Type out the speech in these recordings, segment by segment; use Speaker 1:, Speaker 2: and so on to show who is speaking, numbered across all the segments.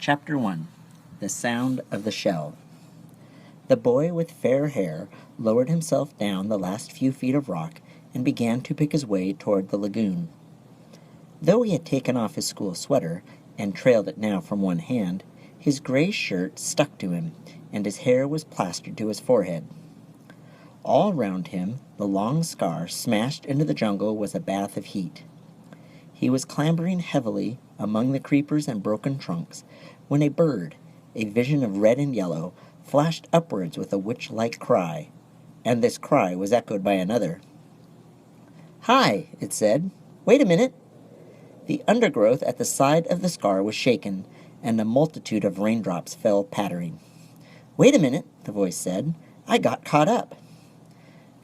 Speaker 1: Chapter 1 The Sound of the Shell. The boy with fair hair lowered himself down the last few feet of rock and began to pick his way toward the lagoon. Though he had taken off his school sweater and trailed it now from one hand, his gray shirt stuck to him, and his hair was plastered to his forehead. All round him, the long scar smashed into the jungle was a bath of heat. He was clambering heavily among the creepers and broken trunks when a bird, a vision of red and yellow, flashed upwards with a witch-like cry, and this cry was echoed by another. "Hi," it said. "Wait a minute." The undergrowth at the side of the scar was shaken, and a multitude of raindrops fell pattering. "Wait a minute," the voice said. "I got caught up."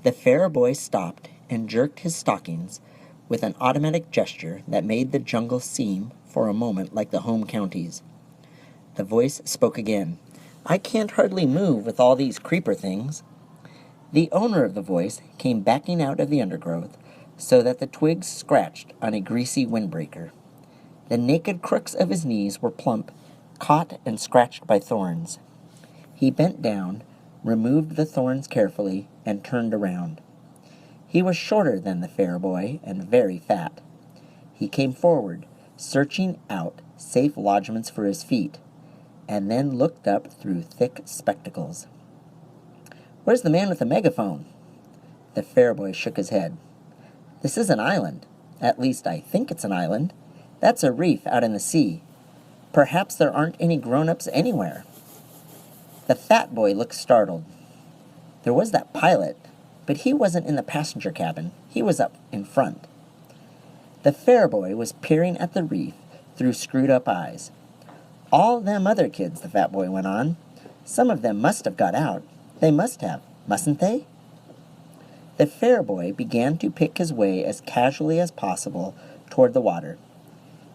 Speaker 1: The fair boy stopped and jerked his stockings with an automatic gesture that made the jungle seem, for a moment, like the home counties. The voice spoke again. "I can't hardly move with all these creeper things." The owner of the voice came backing out of the undergrowth, so that the twigs scratched on a greasy windbreaker. The naked crooks of his knees were plump, caught and scratched by thorns. He bent down, removed the thorns carefully, and turned around. He was shorter than the fair boy and very fat. He came forward, searching out safe lodgments for his feet, and then looked up through thick spectacles. "Where's the man with the megaphone?" The fair boy shook his head. "This is an island. At least I think it's an island. That's a reef out in the sea. Perhaps there aren't any grown-ups anywhere." The fat boy looked startled. There was that pilot, but he wasn't in the passenger cabin. He was up in front. The fair boy was peering at the reef through screwed-up eyes. "All them other kids," the fat boy went on. "Some of them must have got out. They must have, mustn't they?" The fair boy began to pick his way as casually as possible toward the water.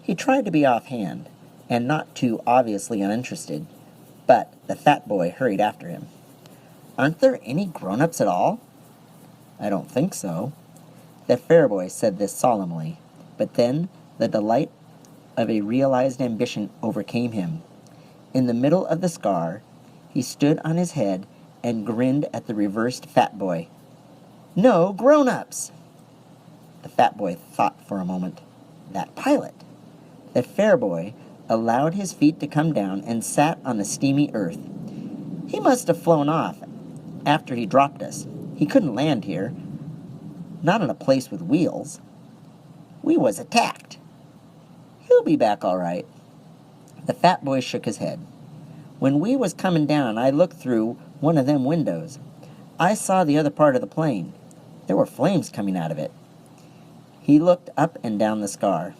Speaker 1: He tried to be offhand, and not too obviously uninterested, but the fat boy hurried after him. "Aren't there any grown-ups at all?" "I don't think so." The fair boy said this solemnly, but then the delight of a realized ambition overcame him. In the middle of the scar, he stood on his head and grinned at the reversed fat boy. "No grown-ups!" The fat boy thought for a moment. That pilot! The fair boy allowed his feet to come down and sat on the steamy earth. "He must have flown off after he dropped us. He couldn't land here. Not in a place with wheels. We was attacked. He'll be back all right." The fat boy shook his head. "When we was coming down, I looked through one of them windows. I saw the other part of the plane. There were flames coming out of it." He looked up and down the scar.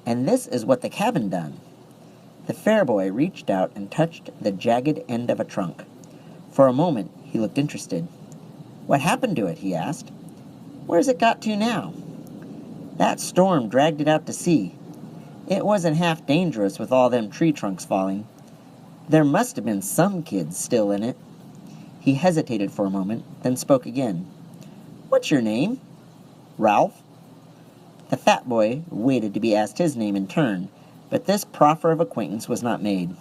Speaker 1: "And this is what the cabin done." The fair boy reached out and touched the jagged end of a trunk. For a moment, he looked interested. "What happened to it?" he asked. "Where's it got to now?" "That storm dragged it out to sea. It wasn't half dangerous with all them tree trunks falling. There must have been some kids still in it." He hesitated for a moment, then spoke again. "What's your name?" "Ralph." The fat boy waited to be asked his name in turn, but this proffer of acquaintance was not made.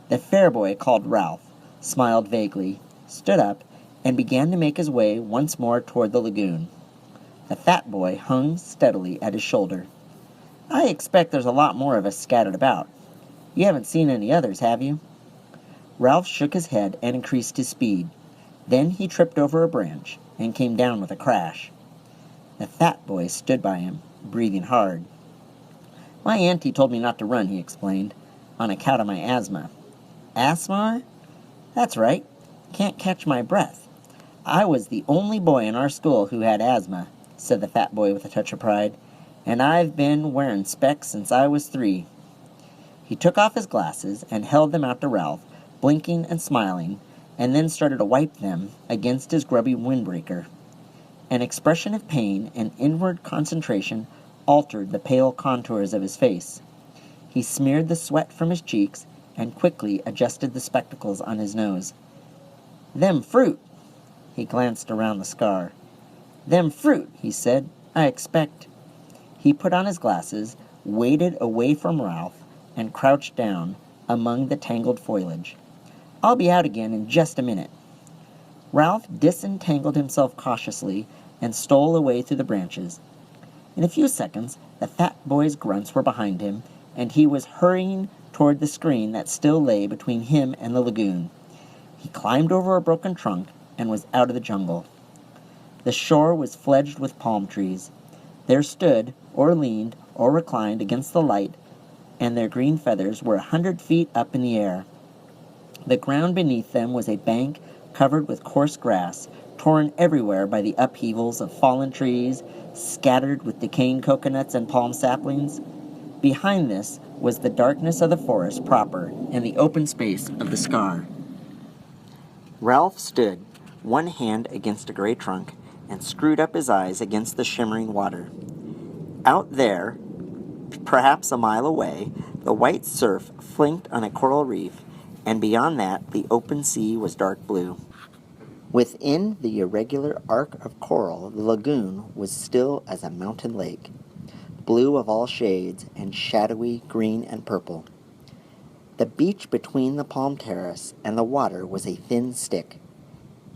Speaker 1: The fair boy, called Ralph, smiled vaguely, stood up, and began to make his way once more toward the lagoon. The fat boy hung steadily at his shoulder. "I expect there's a lot more of us scattered about. You haven't seen any others, have you?" Ralph shook his head and increased his speed. Then he tripped over a branch and came down with a crash. The fat boy stood by him, breathing hard. "My auntie told me not to run," he explained, "on account of my asthma." "Asthma?" "That's right. Can't catch my breath. I was the only boy in our school who had asthma," said the fat boy with a touch of pride, "and I've been wearing specs since I was 3. He took off his glasses and held them out to Ralph, blinking and smiling, and then started to wipe them against his grubby windbreaker. An expression of pain and inward concentration altered the pale contours of his face. He smeared the sweat from his cheeks and quickly adjusted the spectacles on his nose. "Them fruit." He glanced around the scar. "Them fruit," he said. "I expect." He put on his glasses, waded away from Ralph, and crouched down, among the tangled foliage. "I'll be out again in just a minute." Ralph disentangled himself cautiously and stole away through the branches. In a few seconds, the fat boy's grunts were behind him, and he was hurrying toward the screen that still lay between him and the lagoon. He climbed over a broken trunk and was out of the jungle. The shore was fledged with palm trees. There stood, or leaned, or reclined against the light, and their green feathers were 100 feet up in the air. The ground beneath them was a bank covered with coarse grass, torn everywhere by the upheavals of fallen trees, scattered with decaying coconuts and palm saplings. Behind this was the darkness of the forest proper and the open space of the scar. Ralph stood, one hand against a gray trunk, and screwed up his eyes against the shimmering water. Out there, perhaps a mile away, the white surf flinked on a coral reef, and beyond that the open sea was dark blue. Within the irregular arc of coral, the lagoon was still as a mountain lake, blue of all shades and shadowy green and purple. The beach between the palm terrace and the water was a thin stick,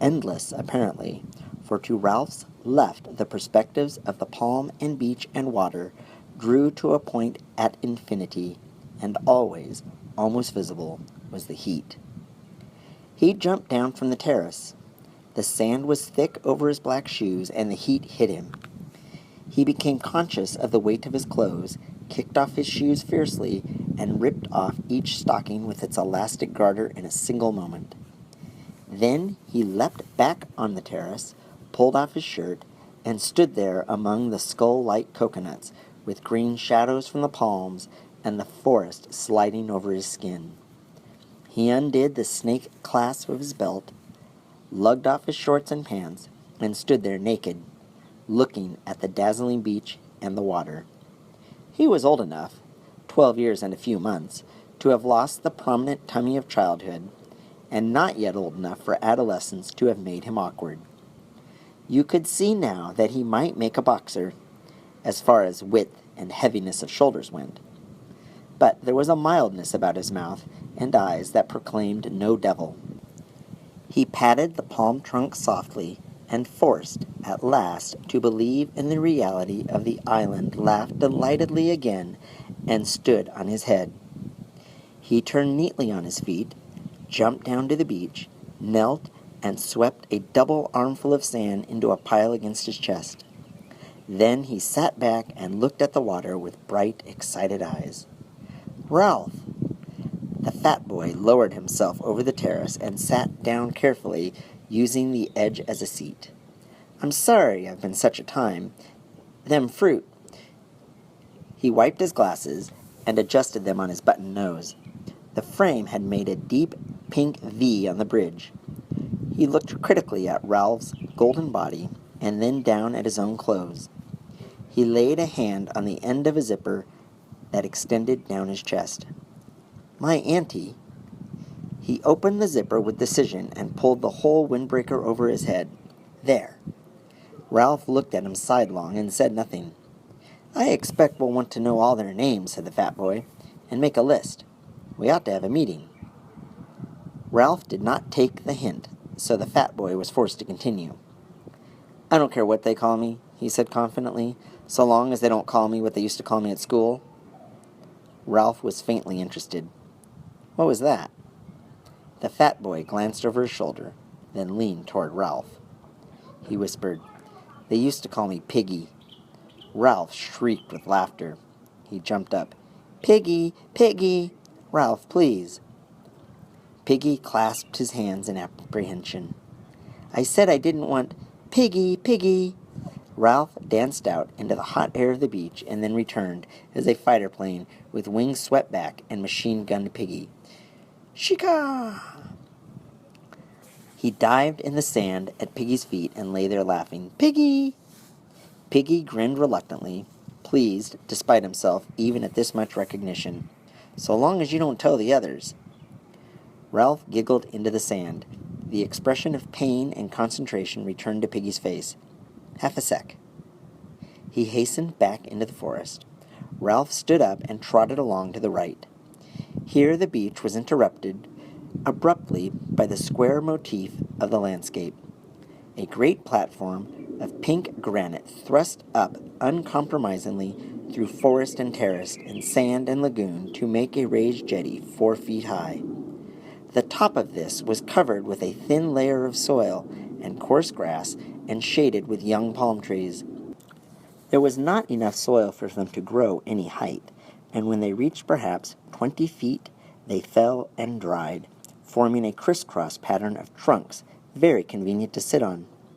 Speaker 1: endless apparently, for to Ralph's left the perspectives of the palm and beach and water drew to a point at infinity, and always, almost visible, was the heat. He jumped down from the terrace. The sand was thick over his black shoes, and the heat hit him. He became conscious of the weight of his clothes, kicked off his shoes fiercely, and ripped off each stocking with its elastic garter in a single moment. Then he leapt back on the terrace, pulled off his shirt, and stood there among the skull-like coconuts, with green shadows from the palms and the forest sliding over his skin. He undid the snake clasp of his belt, lugged off his shorts and pants, and stood there naked, looking at the dazzling beach and the water. He was old enough, 12 years and a few months, to have lost the prominent tummy of childhood, and not yet old enough for adolescence to have made him awkward. You could see now that he might make a boxer, as far as width and heaviness of shoulders went. But there was a mildness about his mouth and eyes that proclaimed no devil. He patted the palm trunk softly, and forced, at last, to believe in the reality of the island, laughed delightedly again, and stood on his head. He turned neatly on his feet, jumped down to the beach, knelt, and swept a double armful of sand into a pile against his chest. Then he sat back and looked at the water with bright, excited eyes. "Ralph!" The fat boy lowered himself over the terrace and sat down carefully, using the edge as a seat. "I'm sorry I've been such a time. Them fruit." He wiped his glasses and adjusted them on his button nose. The frame had made a deep pink V on the bridge. He looked critically at Ralph's golden body and then down at his own clothes. He laid a hand on the end of a zipper that extended down his chest. "My auntie." He opened the zipper with decision and pulled the whole windbreaker over his head. "There." Ralph looked at him sidelong and said nothing. "I expect we'll want to know all their names," said the fat boy, "and make a list. We ought to have a meeting." Ralph did not take the hint, so the fat boy was forced to continue. "I don't care what they call me," he said confidently, "so long as they don't call me what they used to call me at school." Ralph was faintly interested. "What was that?" The fat boy glanced over his shoulder, then leaned toward Ralph. He whispered, "They used to call me Piggy." Ralph shrieked with laughter. He jumped up. "Piggy! Piggy! Ralph, please!" Piggy clasped his hands in apprehension. "I said I didn't want... Piggy! Piggy!" Ralph danced out into the hot air of the beach and then returned as a fighter plane with wings swept back and machine-gunned Piggy. "Shika!" He dived in the sand at Piggy's feet and lay there laughing. "Piggy!" Piggy grinned reluctantly, pleased, despite himself, even at this much recognition. "So long as you don't tell the others." Ralph giggled into the sand. The expression of pain and concentration returned to Piggy's face. "Half a sec." He hastened back into the forest. Ralph stood up and trotted along to the right. Here the beach was interrupted abruptly by the square motif of the landscape. A great platform of pink granite thrust up uncompromisingly through forest and terrace and sand and lagoon to make a raised jetty 4 feet high. The top of this was covered with a thin layer of soil and coarse grass and shaded with young palm trees. There was not enough soil for them to grow any height, and when they reached perhaps 20 feet, they fell and dried, forming a crisscross pattern of trunks very convenient to sit on.